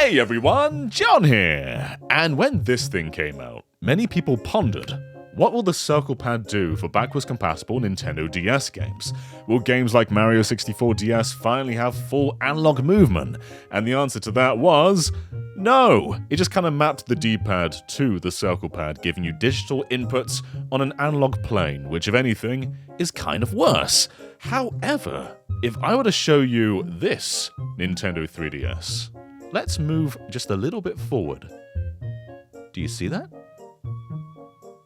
Hey everyone, John here! And when this thing came out, many people pondered, what will the circle pad do for backwards compatible Nintendo DS games? Will games like Mario 64 DS finally have full analog movement? And the answer to that was no! It just kind of mapped the D-pad to the circle pad, giving you digital inputs on an analog plane, which if anything, is kind of worse. However, if I were to show you this Nintendo 3DS, let's move just a little bit forward. Do you see that?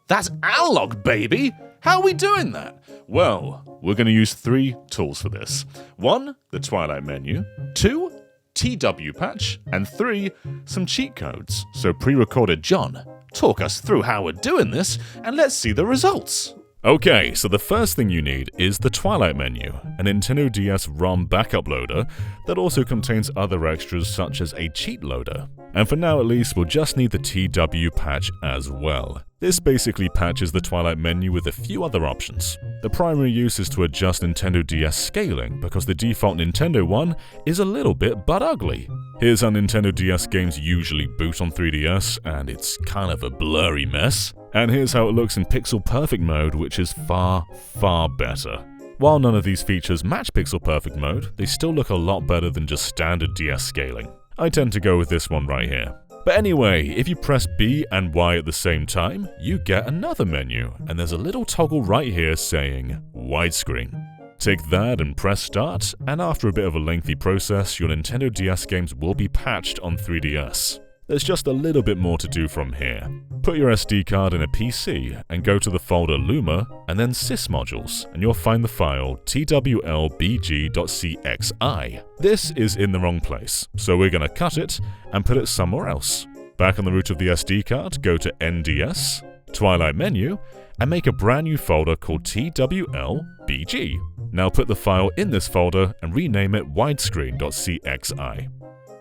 That's analog, baby! How are we doing that? Well, we're going to use 3 tools for this. 1, the Twilight menu. 2, TW patch. And 3, some cheat codes. So pre-recorded John, talk us through how we're doing this, and let's see the results. Okay, so the first thing you need is the Twilight menu, a Nintendo DS ROM backup loader that also contains other extras such as a cheat loader. And for now at least, we'll just need the TW patch as well. This basically patches the Twilight menu with a few other options. The primary use is to adjust Nintendo DS scaling because the default Nintendo one is a little bit butt ugly. Here's how Nintendo DS games usually boot on 3DS, and it's kind of a blurry mess. And here's how it looks in Pixel Perfect mode, which is far, far better. While none of these features match Pixel Perfect mode, they still look a lot better than just standard DS scaling. I tend to go with this one right here. But anyway, if you press B and Y at the same time, you get another menu, and there's a little toggle right here saying Widescreen. Take that and press start, and after a bit of a lengthy process, your Nintendo DS games will be patched on 3DS. There's just a little bit more to do from here. Put your SD card in a PC and go to the folder Luma and then sys modules, and you'll find the file twlbg.cxi. This is in the wrong place, so we're going to cut it and put it somewhere else. Back on the root of the SD card, go to NDS, Twilight menu, and make a brand new folder called twlbg. Now put the file in this folder and rename it widescreen.cxi.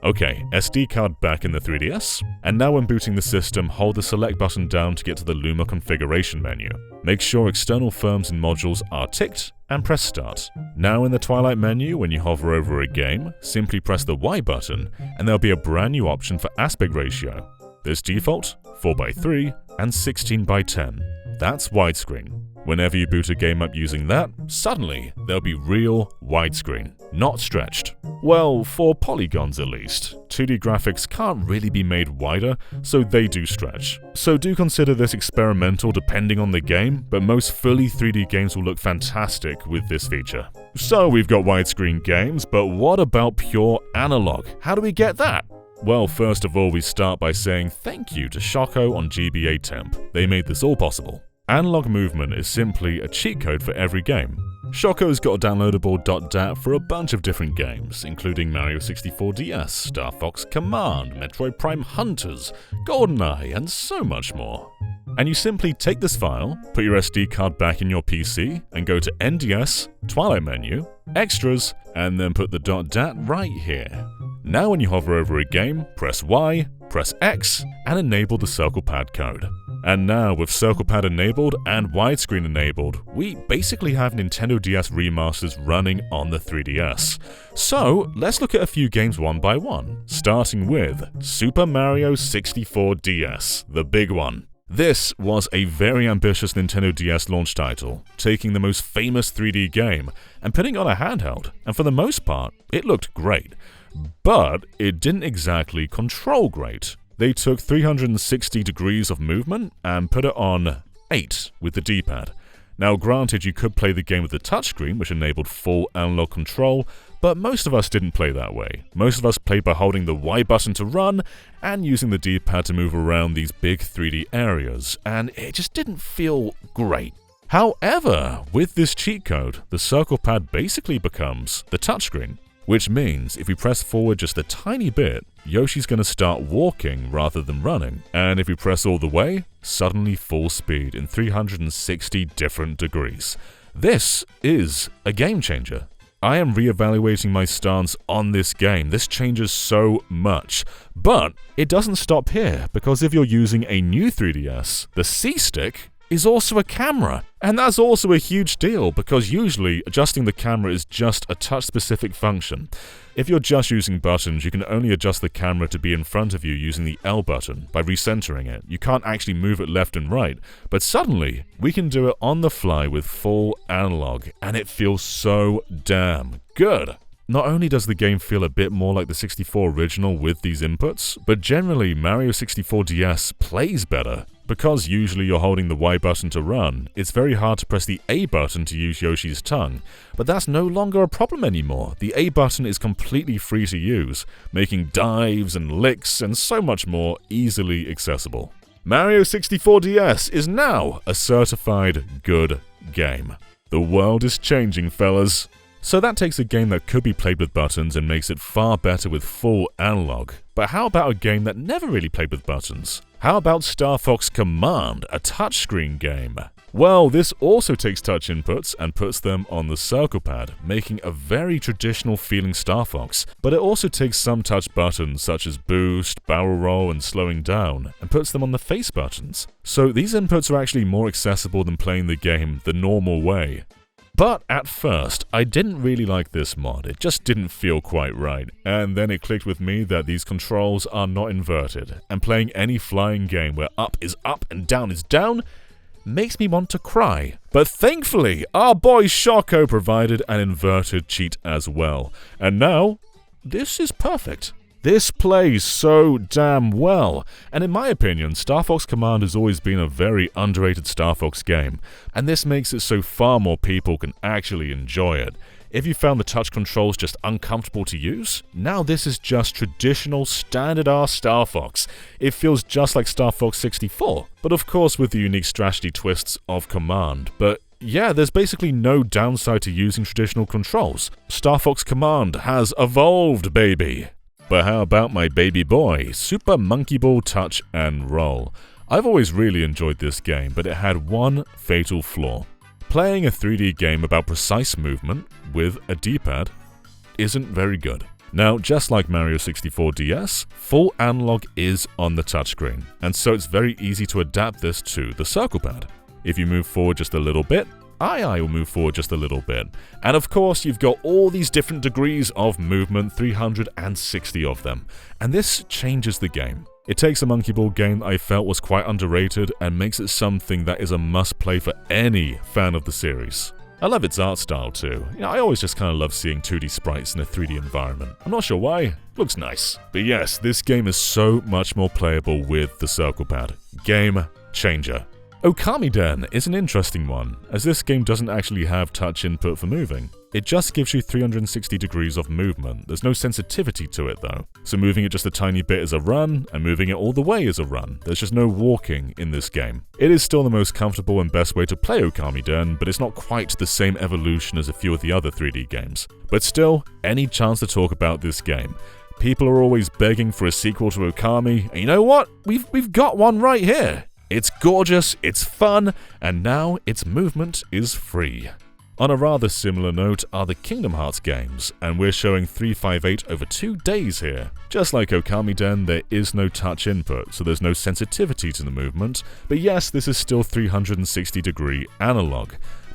Okay, SD card back in the 3DS, and now when booting the system, hold the select button down to get to the Luma configuration menu. Make sure external firms and modules are ticked, and press start. Now in the Twilight menu, when you hover over a game, simply press the Y button, and there'll be a brand new option for aspect ratio. There's default, 4:3, and 16:10. That's widescreen. Whenever you boot a game up using that, suddenly there'll be real widescreen, not stretched. Well, for polygons at least. 2D graphics can't really be made wider, so they do stretch. So do consider this experimental depending on the game, but most fully 3D games will look fantastic with this feature. So we've got widescreen games, but what about pure analog? How do we get that? Well, first of all, we start by saying thank you to Shoko on GBA Temp. They made this all possible. Analog movement is simply a cheat code for every game. Shoko's got a downloadable .dat for a bunch of different games, including Mario 64 DS, Star Fox Command, Metroid Prime Hunters, GoldenEye, and so much more. And you simply take this file, put your SD card back in your PC, and go to NDS, Twilight menu, Extras, and then put the .dat right here. Now when you hover over a game, press Y, press X, and enable the circle pad code. And now with circle pad enabled and widescreen enabled, we basically have Nintendo DS remasters running on the 3DS. So let's look at a few games one by one, starting with Super Mario 64 DS, the big one. This was a very ambitious Nintendo DS launch title, taking the most famous 3D game and putting it on a handheld, and for the most part, it looked great. But it didn't exactly control great. They took 360 degrees of movement and put it on 8 with the D-pad. Now granted, you could play the game with the touchscreen, which enabled full analog control, but most of us didn't play that way. Most of us played by holding the Y button to run and using the D-pad to move around these big 3D areas, and it just didn't feel great. However, with this cheat code, the circle pad basically becomes the touchscreen. Which means if we press forward just a tiny bit, Yoshi's going to start walking rather than running. And if we press all the way, suddenly full speed in 360 different degrees. This is a game changer. I am reevaluating my stance on this game. This changes so much. But it doesn't stop here, because if you're using a new 3DS, the C-Stick is also a camera. And that's also a huge deal because usually adjusting the camera is just a touch-specific function. If you're just using buttons, you can only adjust the camera to be in front of you using the L button by recentering it. You can't actually move it left and right. But suddenly, we can do it on the fly with full analog, and it feels so damn good. Not only does the game feel a bit more like the 64 original with these inputs, but generally Mario 64 DS plays better. Because usually you're holding the Y button to run, it's very hard to press the A button to use Yoshi's tongue, but that's no longer a problem anymore. The A button is completely free to use, making dives and licks and so much more easily accessible. Mario 64 DS is now a certified good game. The world is changing, fellas. So that takes a game that could be played with buttons and makes it far better with full analog. But how about a game that never really played with buttons? How about Star Fox Command, a touchscreen game? Well, this also takes touch inputs and puts them on the circle pad, making a very traditional feeling Star Fox. But it also takes some touch buttons such as boost, barrel roll, and slowing down, and puts them on the face buttons. So these inputs are actually more accessible than playing the game the normal way. But at first, I didn't really like this mod, it just didn't feel quite right, and then it clicked with me that these controls are not inverted, and playing any flying game where up is up and down is down makes me want to cry. But thankfully, our boy Shocko provided an inverted cheat as well, and now, this is perfect. This plays so damn well, and in my opinion, Star Fox Command has always been a very underrated Star Fox game, and this makes it so far more people can actually enjoy it. If you found the touch controls just uncomfortable to use, now this is just traditional standard-ass Star Fox. It feels just like Star Fox 64, but of course with the unique strategy twists of Command, but yeah, there's basically no downside to using traditional controls. Star Fox Command has evolved, baby! But how about my baby boy, Super Monkey Ball Touch and Roll? I've always really enjoyed this game, but it had one fatal flaw. Playing a 3D game about precise movement with a D-pad isn't very good. Now, just like Mario 64 DS, full analog is on the touchscreen, and so it's very easy to adapt this to the circle pad. If you move forward just a little bit, I will move forward just a little bit. And of course, you've got all these different degrees of movement, 360 of them. And this changes the game. It takes a Monkey Ball game that I felt was quite underrated and makes it something that is a must-play for any fan of the series. I love its art style too. I always just kind of love seeing 2D sprites in a 3D environment. I'm not sure why, looks nice. But yes, this game is so much more playable with the circle pad. Game changer. Okami Den is an interesting one, as this game doesn't actually have touch input for moving. It just gives you 360 degrees of movement, there's no sensitivity to it though. So moving it just a tiny bit is a run, and moving it all the way is a run. There's just no walking in this game. It is still the most comfortable and best way to play Okami Den, but it's not quite the same evolution as a few of the other 3D games. But still, any chance to talk about this game. People are always begging for a sequel to Okami, and you know what? We've got one right here. It's gorgeous, it's fun, and now its movement is free. On a rather similar note are the Kingdom Hearts games, and we're showing 358 over 2 days here. Just like Okami Den, there is no touch input, so there's no sensitivity to the movement, but yes, this is still 360 degree analog.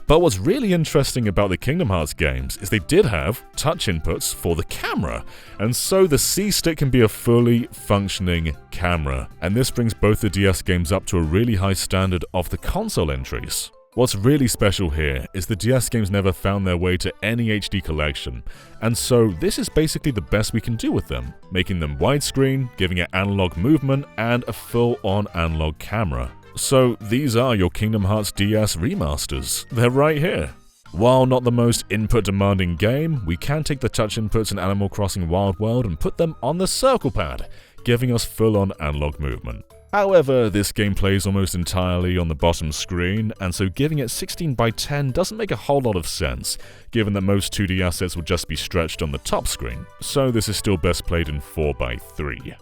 But what's really interesting about the Kingdom Hearts games is they did have touch inputs for the camera, and so the C-Stick can be a fully functioning camera, and this brings both the DS games up to a really high standard of the console entries. What's really special here is the DS games never found their way to any HD collection, and so this is basically the best we can do with them, making them widescreen, giving it analog movement, and a full-on analog camera. So these are your Kingdom Hearts DS remasters. They're right here. While not the most input-demanding game, we can take the touch inputs in Animal Crossing Wild World and put them on the circle pad, giving us full-on analog movement. However, this game plays almost entirely on the bottom screen, and so giving it 16:10 doesn't make a whole lot of sense, given that most 2D assets will just be stretched on the top screen, so this is still best played in 4:3.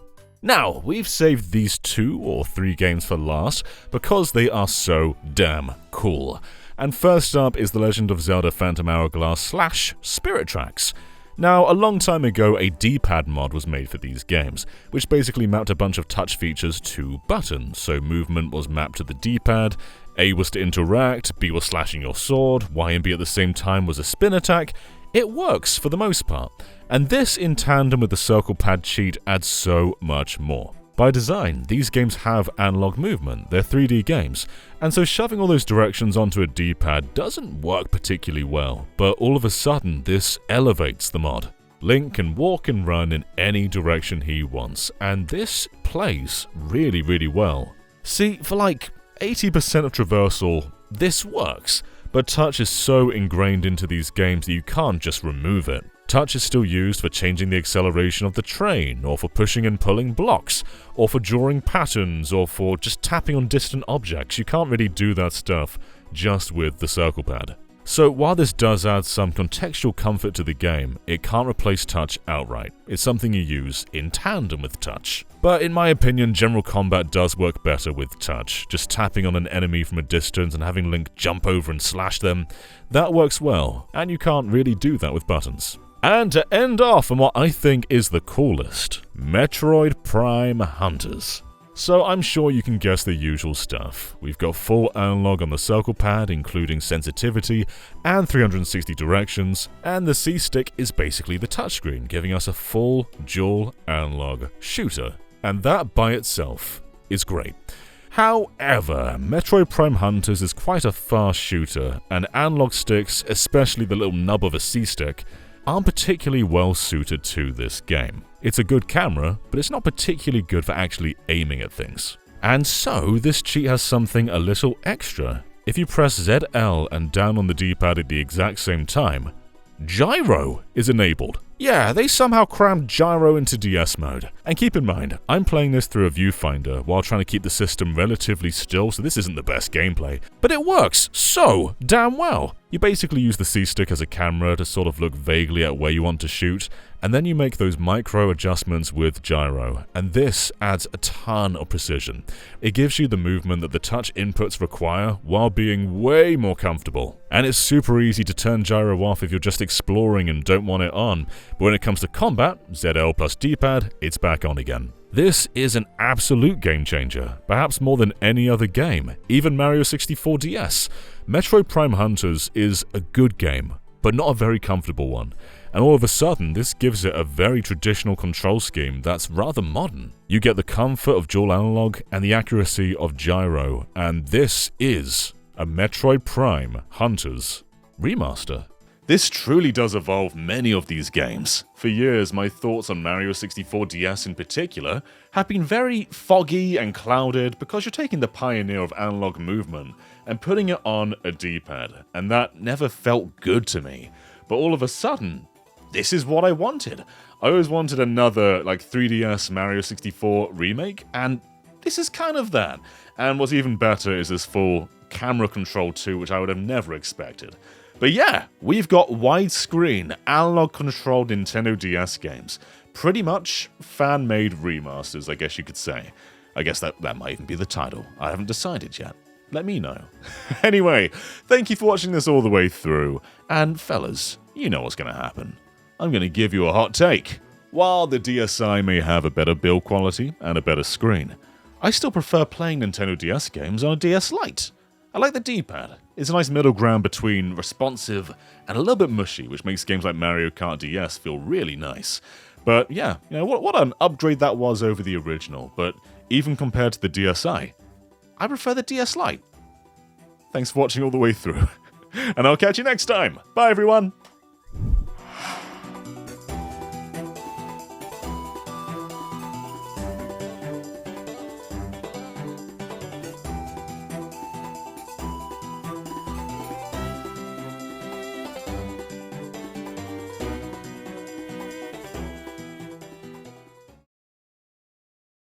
Now, we've saved these 2 or 3 games for last because they are so damn cool. And first up is The Legend of Zelda Phantom Hourglass / Spirit Tracks. Now, a long time ago, a D-pad mod was made for these games, which basically mapped a bunch of touch features to buttons, so movement was mapped to the D-pad, A was to interact, B was slashing your sword, Y and B at the same time was a spin attack. It works for the most part, and this in tandem with the circle pad cheat adds so much more. By design, these games have analog movement, they're 3D games, and so shoving all those directions onto a D-pad doesn't work particularly well, but all of a sudden this elevates the mod. Link can walk and run in any direction he wants, and this plays really, really well. See, for like 80% of traversal, this works, but touch is so ingrained into these games that you can't just remove it. Touch is still used for changing the acceleration of the train, or for pushing and pulling blocks, or for drawing patterns, or for just tapping on distant objects. You can't really do that stuff just with the circle pad. So while this does add some contextual comfort to the game, it can't replace touch outright. It's something you use in tandem with touch. But in my opinion, general combat does work better with touch. Just tapping on an enemy from a distance and having Link jump over and slash them, that works well, and you can't really do that with buttons. And to end off on what I think is the coolest, Metroid Prime Hunters. So I'm sure you can guess the usual stuff. We've got full analog on the circle pad, including sensitivity and 360 directions, and the C-stick is basically the touchscreen, giving us a full dual analog shooter. And that by itself is great. However, Metroid Prime Hunters is quite a fast shooter, and analog sticks, especially the little nub of a C-stick, aren't particularly well suited to this game. It's a good camera, but it's not particularly good for actually aiming at things. And so, this cheat has something a little extra. If you press ZL and down on the D-pad at the exact same time, gyro is enabled. Yeah, they somehow crammed gyro into DS mode. And keep in mind, I'm playing this through a viewfinder while trying to keep the system relatively still, so this isn't the best gameplay. But it works so damn well. You basically use the C-stick as a camera to sort of look vaguely at where you want to shoot, and then you make those micro adjustments with gyro, and this adds a ton of precision. It gives you the movement that the touch inputs require while being way more comfortable. And it's super easy to turn gyro off if you're just exploring and don't want it on, but when it comes to combat, ZL plus D-pad, it's back on again. This is an absolute game changer, perhaps more than any other game, even Mario 64 DS. Metroid Prime Hunters is a good game, but not a very comfortable one. And all of a sudden, this gives it a very traditional control scheme that's rather modern. You get the comfort of dual analog and the accuracy of gyro, and this is a Metroid Prime Hunters remaster. This truly does evolve many of these games. For years, my thoughts on Mario 64 DS in particular have been very foggy and clouded because you're taking the pioneer of analog movement and putting it on a D-pad, and that never felt good to me. But all of a sudden, this is what I wanted. I always wanted another 3DS Mario 64 remake, and this is kind of that. And what's even better is this full camera control too, which I would have never expected. But yeah, we've got widescreen, analog-controlled Nintendo DS games. Pretty much fan-made remasters, I guess you could say. I guess that might even be the title. I haven't decided yet. Let me know. Anyway, thank you for watching this all the way through. And fellas, you know what's going to happen. I'm going to give you a hot take. While the DSi may have a better build quality and a better screen, I still prefer playing Nintendo DS games on a DS Lite. I like the D-pad. It's a nice middle ground between responsive and a little bit mushy, which makes games like Mario Kart DS feel really nice. But yeah, what an upgrade that was over the original, but even compared to the DSi, I prefer the DS Lite. Thanks for watching all the way through, and I'll catch you next time. Bye everyone!